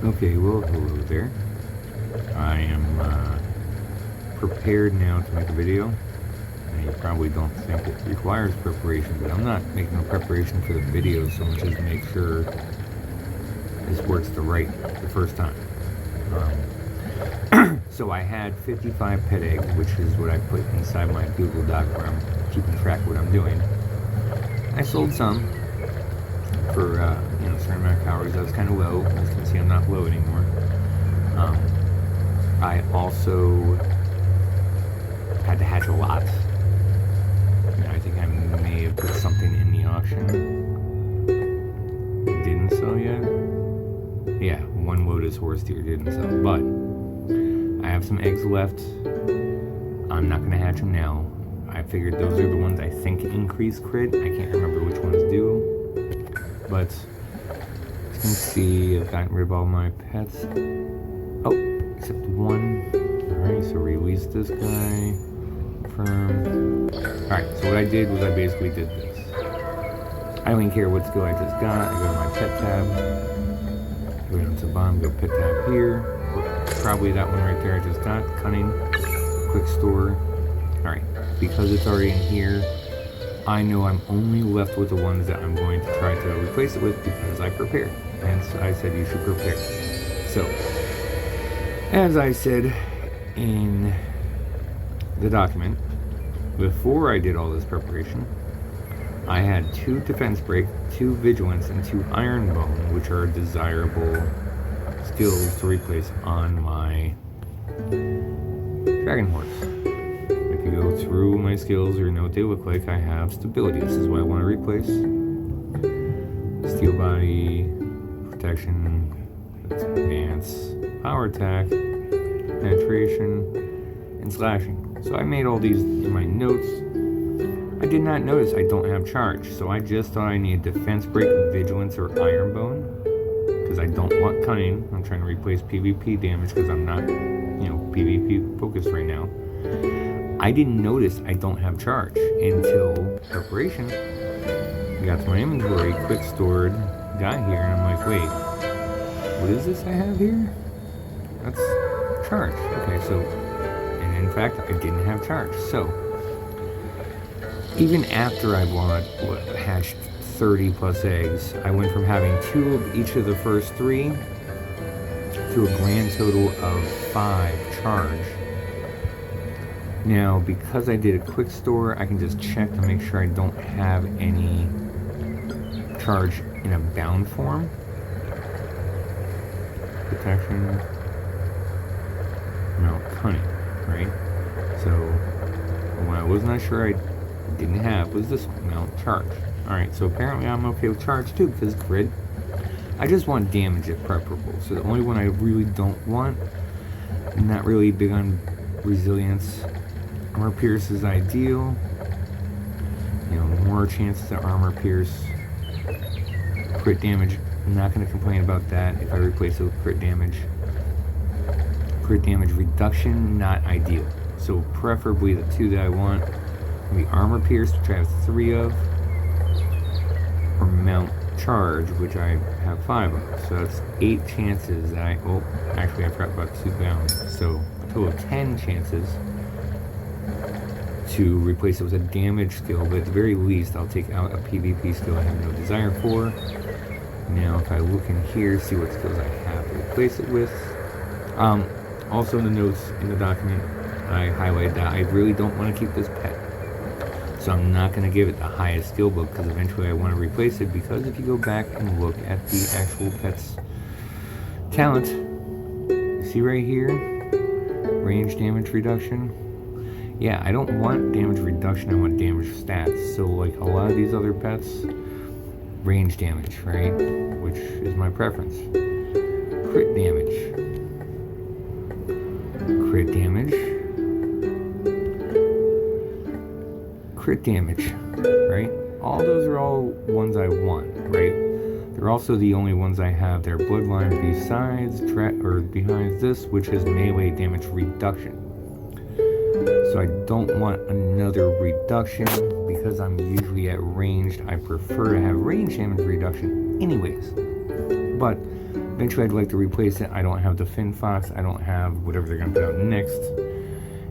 Okay, well, hello there. I am prepared now to make a video. And you probably don't think it requires preparation, but I'm not making a preparation for the video so much as to make sure this works the first time. So I had 55 pet eggs, which is what I put inside my Google Doc where I'm keeping track of what I'm doing. I sold some for a certain amount of calories. That was kind of low. As you can see, I'm not low anymore. I also had to hatch a lot. I think I may have put something in the auction. Didn't sell yet. Yeah, one Lotus horse deer didn't sell, but I have some eggs left. I'm not going to hatch them now. I figured those are the ones I think increase crit. I can't remember which ones do. But as you can see, I've gotten rid of all my pets. Oh, except one. Alright, so release this guy. Confirm. Alright, so what I did was I basically did this. I don't even care what skill I just got. I go to my pet tab. Go down to the bottom, go pet tab here. Probably that one right there I just got. Cunning. Quick store. Alright, because it's already in here, I know I'm only left with the ones that I'm going to try to replace it with because I prepared. Hence, I said you should prepare. So, as I said in the document, before I did all this preparation, I had 2 defense break, 2 vigilance, and 2 iron bone, which are desirable skills to replace on my dragon horse. If you go through my skills or know what they look like, I have stability. This is what I want to replace. Steel body, protection, advance, power attack, penetration, and slashing. So I made all these in my notes. I did not notice I don't have charge, so I just thought I needed defense break, vigilance, or iron bone. Because I don't want cunning. I'm trying to replace PvP damage because I'm not, PvP focused right now. I didn't notice I don't have charge until preparation. I got to my inventory, quick stored, got here, and I'm like, wait, what is this I have here? That's charge. Okay, so, and in fact, I didn't have charge. So, even after I hatched 30 plus eggs, I went from having 2 of each of the first 3 to a grand total of 5 charge. Now, because I did a quick store, I can just check to make sure I don't have any charge in a bound form. Protection. No, cunning, right? So, what I was not sure I didn't have was this one, no, charge. Alright, so apparently I'm okay with charge too, because grid. I just want damage if preferable. So the only one I really don't want, I'm not really big on resilience. Armor pierce is ideal. More chances to armor pierce. Crit damage, I'm not going to complain about that if I replace it with crit damage. Crit damage reduction, not ideal. So preferably the 2 that I want will be armor pierce, which I have 3 of, or mount charge, which I have 5 of. So that's 8 chances that actually I forgot about 2 bound. So a total of 10 chances to replace it with a damage skill, but at the very least I'll take out a PvP skill I have no desire for. Now if I look in here, see what skills I have to replace it with. Also in the notes in the document, I highlighted that I really don't want to keep this pet. So I'm not going to give it the highest skill book because eventually I want to replace it, because if you go back and look at the actual pet's talent, you see right here, range damage reduction. Yeah, I don't want damage reduction, I want damage stats. So like a lot of these other pets, range damage, right? Which is my preference. Crit damage. Crit damage. Crit damage, right? All those are all ones I want, right? They're also the only ones I have their bloodline behind this, which is melee damage reduction. So I don't want another reduction because I'm usually at ranged. I prefer to have range damage reduction anyways. But Eventually I'd like to replace it. I don't have the Fin Fox. I don't have whatever they're going to put out next.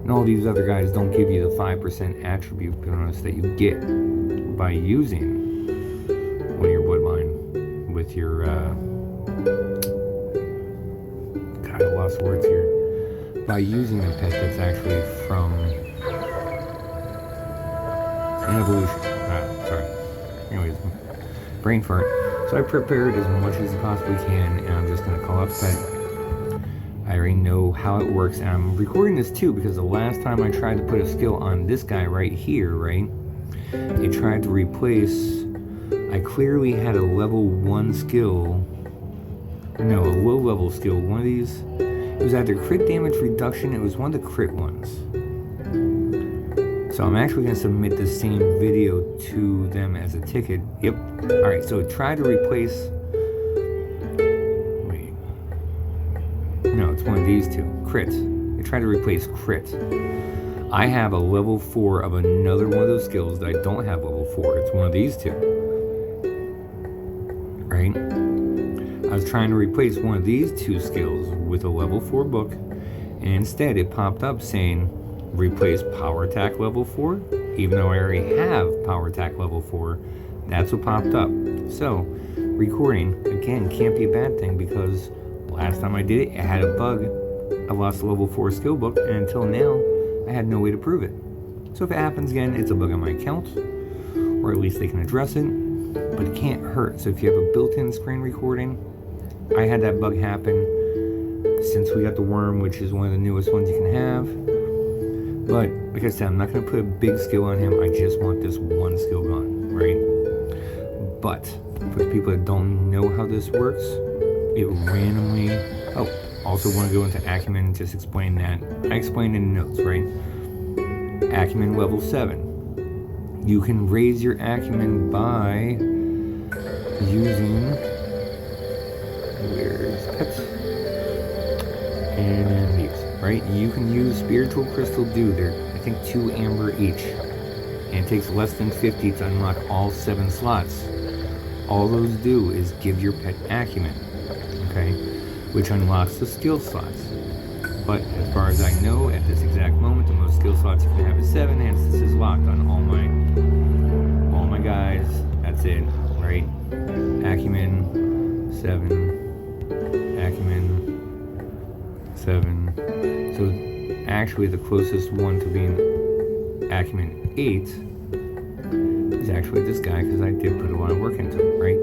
And all these other guys don't give you the 5% attribute bonus that you get by using one of your bloodline with your, God, I lost words here. By using a pet that's actually from an evolution. Sorry. Anyways, brain fart. So I prepared as much as I possibly can, and I'm just going to call up pet. I already know how it works, and I'm recording this too because the last time I tried to put a skill on this guy right here, right, it tried to replace, I clearly had a level 1 skill, no, a low level skill, one of these, it was either crit damage reduction, it was one of the crit ones. So I'm actually going to submit the same video to them as a ticket. Yep. Alright, so it tried to replace, no, it's one of these two. Crit. They try to replace crit. I have a level 4 of another one of those skills that I don't have level 4. It's one of these two. Right? I was trying to replace one of these two skills with a level 4 book, and instead it popped up saying replace power attack level 4. Even though I already have power attack level 4, that's what popped up. So, recording, again, can't be a bad thing because last time I did it, it had a bug. I lost a level 4 skill book, and until now, I had no way to prove it. So if it happens again, it's a bug on my account, or at least they can address it, but it can't hurt. So if you have a built-in screen recording, I had that bug happen since we got the worm, which is one of the newest ones you can have. But like I said, I'm not going to put a big skill on him. I just want this one skill gone, right? But for the people that don't know how this works, it randomly, also want to go into acumen and just explain that. I explained in the notes, right? Acumen level 7. You can raise your acumen by using, where's pets? And these, right? You can use Spiritual Crystal Dew. They're, I think, 2 amber each. And it takes less than 50 to unlock all 7 slots. All those do is give your pet acumen. Okay, which unlocks the skill slots. But as far as I know, at this exact moment, the most skill slots you can have is 7, hence this is locked on all my guys. That's it, right? Acumen 7, acumen 7. So actually, the closest one to being acumen 8 is actually this guy, because I did put a lot of work into it, right?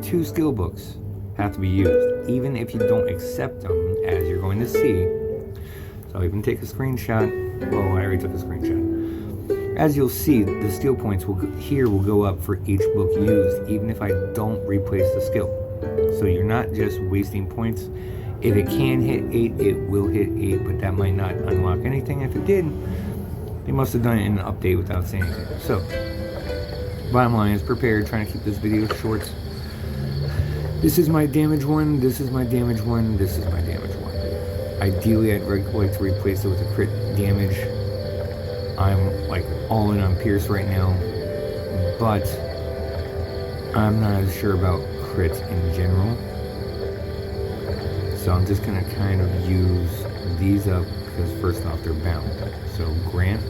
2 skill books have to be used, even if you don't accept them, as you're going to see. So I'll even take a screenshot. Well, I already took a screenshot. As you'll see, the skill points will go up for each book used, even if I don't replace the skill. So you're not just wasting points. If it can hit 8, it will hit 8, but that might not unlock anything. If it did, they must have done it in an update without saying anything. So, bottom line is prepared, trying to keep this video short. This is my damage one, this is my damage one, this is my damage one. Ideally, I'd like to replace it with a crit damage. I'm like all in on Pierce right now, but I'm not as sure about crits in general. So I'm just gonna kind of use these up because first off, they're bound. So Grant.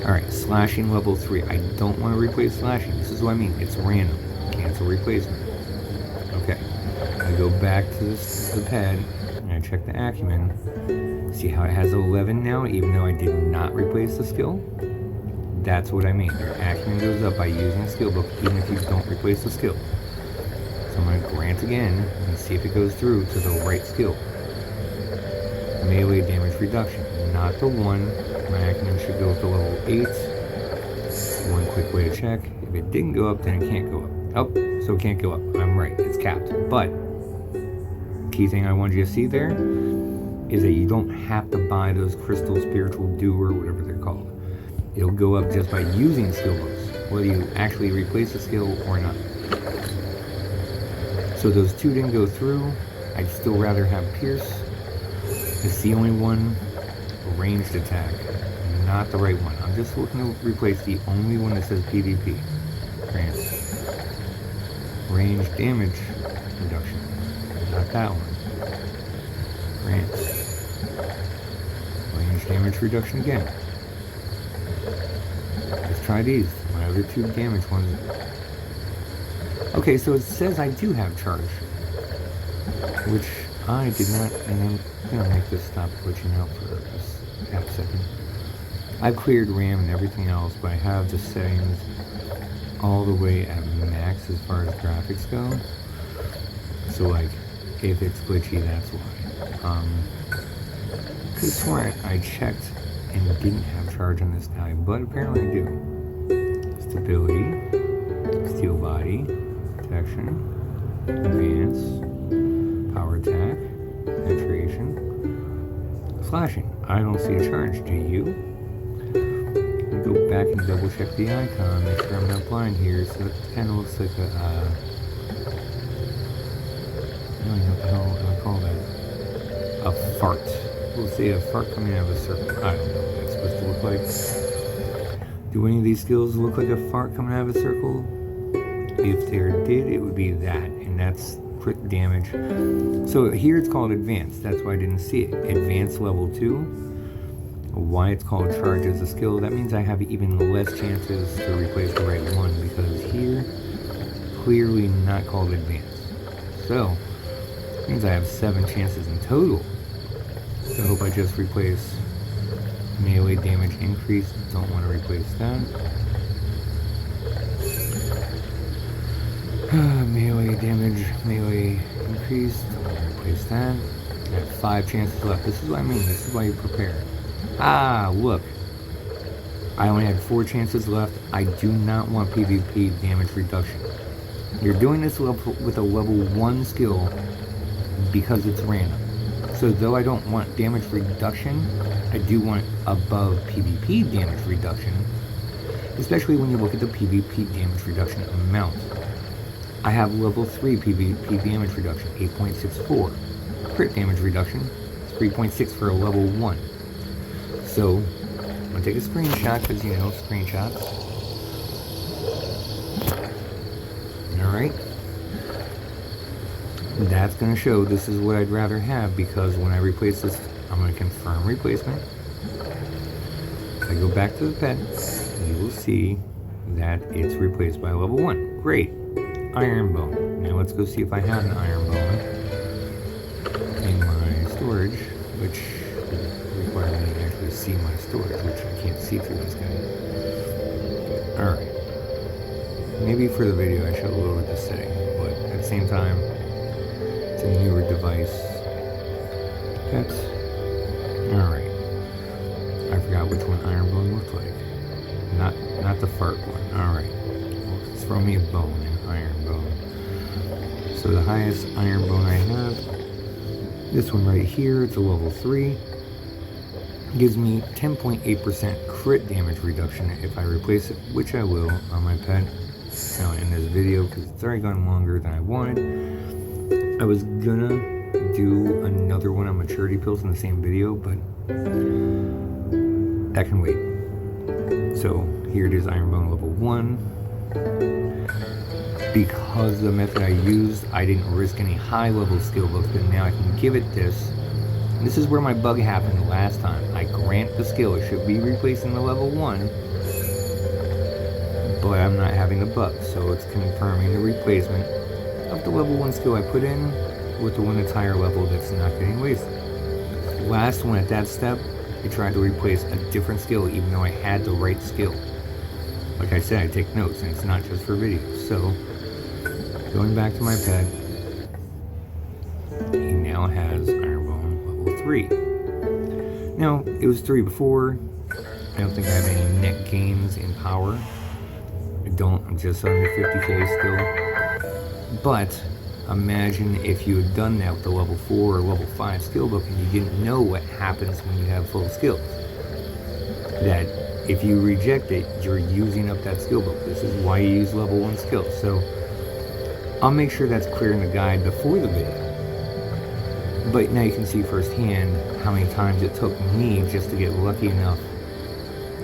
Alright, slashing level 3. I don't want to replace slashing. This is what I mean. It's random. Cancel replacement. Okay. I go back to the pad and I check the acumen. See how it has 11 now, even though I did not replace the skill? That's what I mean. Your acumen goes up by using a skill book, even if you don't replace the skill. So I'm going to grant again and see if it goes through to the right skill. Melee damage reduction, not the 1. My acumen should go up to level 8. One quick way to check. If it didn't go up, then it can't go up. Oh, so it can't go up. I'm right, it's capped. But, key thing I wanted you to see there is that you don't have to buy those crystal spiritual dew or whatever they're called. It'll go up just by using skill books, whether you actually replace the skill or not. So those 2 didn't go through. I'd still rather have Pierce. It's the only one ranged attack, not the right one. I'm just looking to replace the only one that says PvP. Grant. Range damage reduction. that one. Grants. Range damage reduction again. Let's try these. My other two damage ones. Okay, so it says I do have charge. Which I did not, and I'm gonna make this stop glitching out for just half a second. I've cleared RAM and everything else, but I have the settings all the way at max as far as graphics go. So like, if it's glitchy, that's why. Could have sworn I checked and didn't have charge on this guy, but apparently I do. Stability, steel body, protection, advance, power attack, penetration, slashing. I don't see a charge, do you? Go back and double check the icon, make sure I'm not blind here, so it kind of looks like a, I don't know what the hell I call that. A fart. We'll see a fart coming out of a circle. I don't know what that's supposed to look like. Do any of these skills look like a fart coming out of a circle? If there did, it would be that, and that's crit damage. So here it's called advanced, that's why I didn't see it. Advanced level 2. Why it's called charge as a skill, that means I have even less chances to replace the right one, because here, clearly not called advanced. So, it means I have 7 chances in total. So I hope I just replace melee damage increase, don't want to replace that. Melee damage, melee increase, don't want to replace that. I have 5 chances left, this is what I mean, this is why you prepare. Ah, look. I only had 4 chances left. I do not want PvP damage reduction. You're doing this with a level 1 skill because it's random. So though I don't want damage reduction, I do want above PvP damage reduction, especially when you look at the PvP damage reduction amount. I have level 3 PvP damage reduction, 8.64. Crit damage reduction, 3.6 for a level 1. So, I'm going to take a screenshot, because you know, screenshots. Alright. That's going to show this is what I'd rather have, because when I replace this, I'm going to confirm replacement. If I go back to the pet, you will see that it's replaced by level 1. Great. Iron bone. Now let's go see if I have an iron bone in my storage, which require me to actually see my storage, which I can't see through this guy. Alright. Maybe for the video I should lower this setting, but at the same time, it's a newer device. Pets. Alright. I forgot which one iron bone looked like. Not the fart one. Alright. Well, throw me a bone, an iron bone. So the highest iron bone I have, this one right here, it's a level 3. Gives me 10.8% crit damage reduction if I replace it, which I will on my pet in this video, because it's already gone longer than I wanted. I was gonna do another one on maturity pills in the same video, but that can wait. So here it is, iron bone level 1. Because the method I used, I didn't risk any high level skill books, but now I can give it this. This is where my bug happened last time. I grant the skill, it should be replacing the level 1, but I'm not having the bug, so it's confirming the replacement of the level 1 skill I put in with the one that's higher level that's not getting wasted. Last one at that step, I tried to replace a different skill even though I had the right skill. Like I said, I take notes and it's not just for videos. So, going back to my pet, he now has iron bone level 3. Now, it was 3 before. I don't think I have any net gains in power. I don't, I'm just under 50k still. But, imagine if you had done that with the level 4 or level 5 skill book and you didn't know what happens when you have full skills. That if you reject it, you're using up that skill book. This is why you use level 1 skills. So, I'll make sure that's clear in the guide before the video. But now you can see firsthand how many times it took me just to get lucky enough.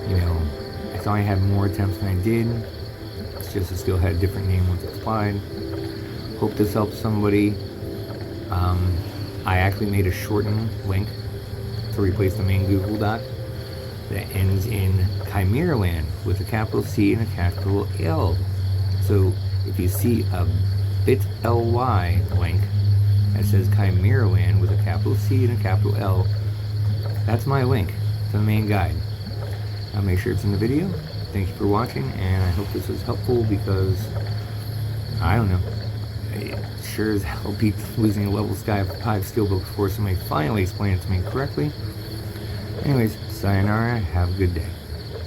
You know, I thought I had more attempts than I did. It's just the skill had a different name once it's applied. Hope this helps somebody. I actually made a shortened link to replace the main Google Doc that ends in Chimeraland with a capital C and a capital L. So if you see a bit.ly link that says Chimeraland with a capital C and a capital L, that's my link to the main guide. I'll make sure it's in the video. Thank you for watching, and I hope this was helpful because, I don't know, it sure as hell beat losing a level Sky 5 Steelbook before somebody finally explained it to me correctly. Anyways, sayonara, have a good day.